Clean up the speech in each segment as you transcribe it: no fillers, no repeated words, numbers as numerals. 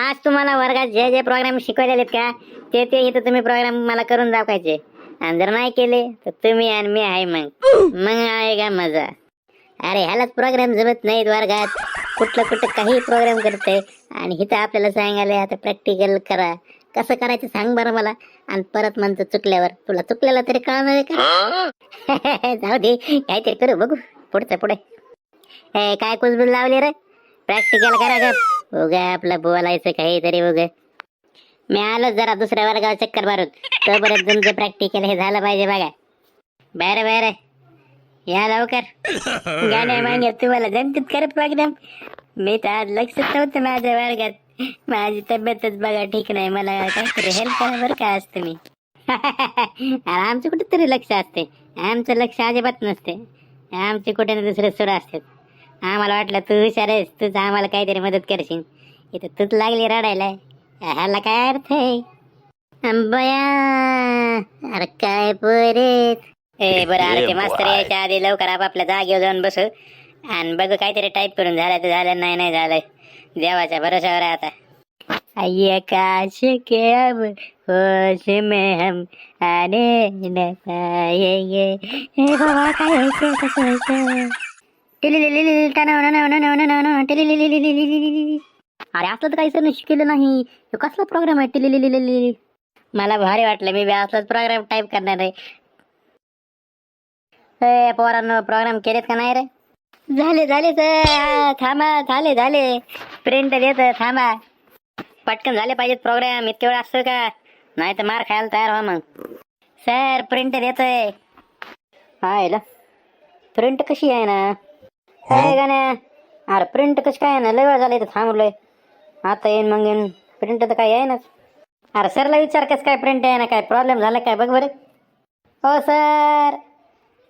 आज तुम्हाला वर्गात जे जे प्रोग्राम शिकवलेले का ते ते इथं तुम्ही प्रोग्राम मला करून दाखवायचे. आणि जर नाही केले तर तुम्ही आणि मी आहे मग आहे का मजा. अरे ह्यालाच प्रोग्राम जमत नाहीत वर्गात. कुठलं काही प्रोग्राम करते आणि इथं आपल्याला सांगायला आता प्रॅक्टिकल करा. कसं करायचं सांग बरं मला. आणि परत म्हणतो चुकल्यावर तुला चुकलेला तरी कळणार आहे का. जाऊ दे काहीतरी करू बघू पुढचं पुढे. काय कुजबूज लावली रे. प्रॅक्टिकल करा ग. उगा आपलं बोलायचं काहीतरी उगा. मी आलो जरा दुसऱ्या वर्गावर चक्कर मारून. तोपर्यंत तुमचं प्रॅक्टिकल हे झालं पाहिजे बघा. बरं या लवकर. गाण्या मागे तुम्हाला जमतात कर प्रोग्राम. मी तर आज लक्षच नव्हतं माझ्या वर्गात. माझी तब्येतच बघा ठीक नाही. मला काहीतरी हेल्प करा बरं का आज तुम्ही. आमचं कुठेतरी लक्ष असते. आमचं लक्ष अजिबात नसते. आमचे कुठे ना दुसरे सुरू असतात. आम्हाला वाटलं तू हुशार आहेस तूच आम्हाला काहीतरी मदत करशील. इथं तूच लागली रडायला. ह्याला काय अर्थ आहे. बया अरे काय पोरेत. बरं अरे ते मास्तर यायच्या आधी लवकर आपापल्या जागेवर जाऊन बसू आणि बघू काहीतरी टाईप करून झालं तर झालं नाही झालं. देवाच्या भरोशावर आहे आता. आकाश के अब होश में हम आने न पाएंगे. बाबा काय कसं अरे असलं तर काही सर शिकलेलं नाही. कसला प्रोग्राम आहे टिलिलिलिलिली. मला भारी वाटलं. मी असलाच प्रोग्राम टाईप करणार आहे. पोरांनो प्रोग्राम केलेत का नाही रे. झाले सर थांबा. झाले प्रिंट देत थांबा. पटकन झाले पाहिजेत प्रोग्राम. इतके वेळ असतो का. नाही तर मार खायला तयार व्हा मग. सर प्रिंट देतोय. हा प्रिंट कशी आहे ना. गाण्या अरे प्रिंट कशी काय ना. लय वेळ झाले तर थांबलोय. आता येईन मग येईन. प्रिंट तर काय आहे ना. अरे सरला विचार कसं काय प्रिंट आहे ना. काय प्रॉब्लेम झाला काय बघ बरं. हो सर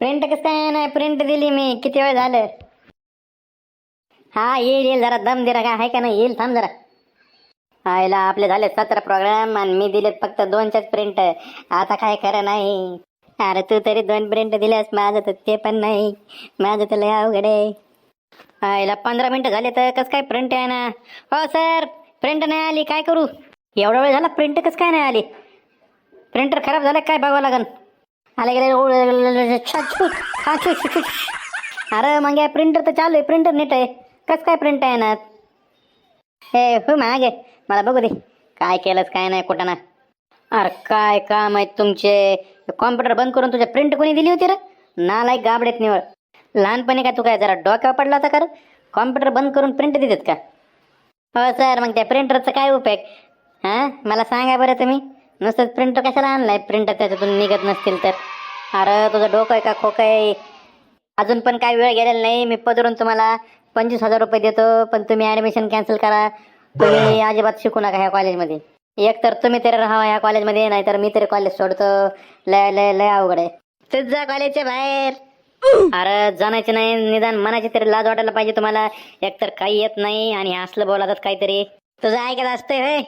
प्रिंट कसं काय आहे ना. प्रिंट दिली मी किती वेळ झालं. हा येईल जरा दम दे का आहे का नाही. येईल थांब जरा. आयला आपले झाले 17 प्रोग्राम आणि मी दिलेत फक्त 2च प्रिंट. आता काय खरं नाही. अरे तू तरी 2 प्रिंट दिल्यास. माझं तर ते पण नाही. माझं तर लय अवघड आहे. आयला 15 मिनिटं झाले तर कसं काय प्रिंट आहे ना. हो सर प्रिंट नाही आली काय करू. एवढा वेळ झाला प्रिंट कसं काय नाही आली. प्रिंटर खराब झालं काय बघावं लागन. आले गेले. अरे मग या प्रिंटर तर चालू आहे. प्रिंटर नीट आहे. कसं काय प्रिंट आहे ना. हो मागे मला बघू दे काय केलंच काय नाही कुठं ना. अरे काय काम आहेत तुमचे. कॉम्प्युटर बंद करून तुझ्या प्रिंट कोणी दिली होती रे. नालायक गाबडेत निवड. लहानपणी का तू काय जरा डोक्यावर पडला होता का. कॉम्प्युटर बंद करून प्रिंट देतात का. हो सर मग त्या प्रिंटरचा काय उपयोग. मला सांगा बरं तुम्ही. नुसतं प्रिंटर कशाला आणलाय. प्रिंटर त्याच्यातून निघत नसतील तर. अरे तुझं डोकं आहे का खोकं आहे. अजून पण काय वेळ गेलेला नाही. मी पदरून तुम्हाला 25,000 रुपये देतो. पण तुम्ही ॲडमिशन कॅन्सल करा. तुम्ही अजिबात शिकू नका ह्या कॉलेजमध्ये. एक तर तुम्ही तरी राहा ह्या कॉलेजमध्ये नाही तर मी तरी कॉलेज सोडतो. लय अवघड आहे. तुझ्या कॉलेजच्या बाहेर. अरे जाण्याचे नाही निदान मनाची तरी लाज वाटायला पाहिजे तुम्हाला. एकतर काही येत नाही आणि असलं बोलातात काहीतरी. तुझं ऐकत असतंय होय.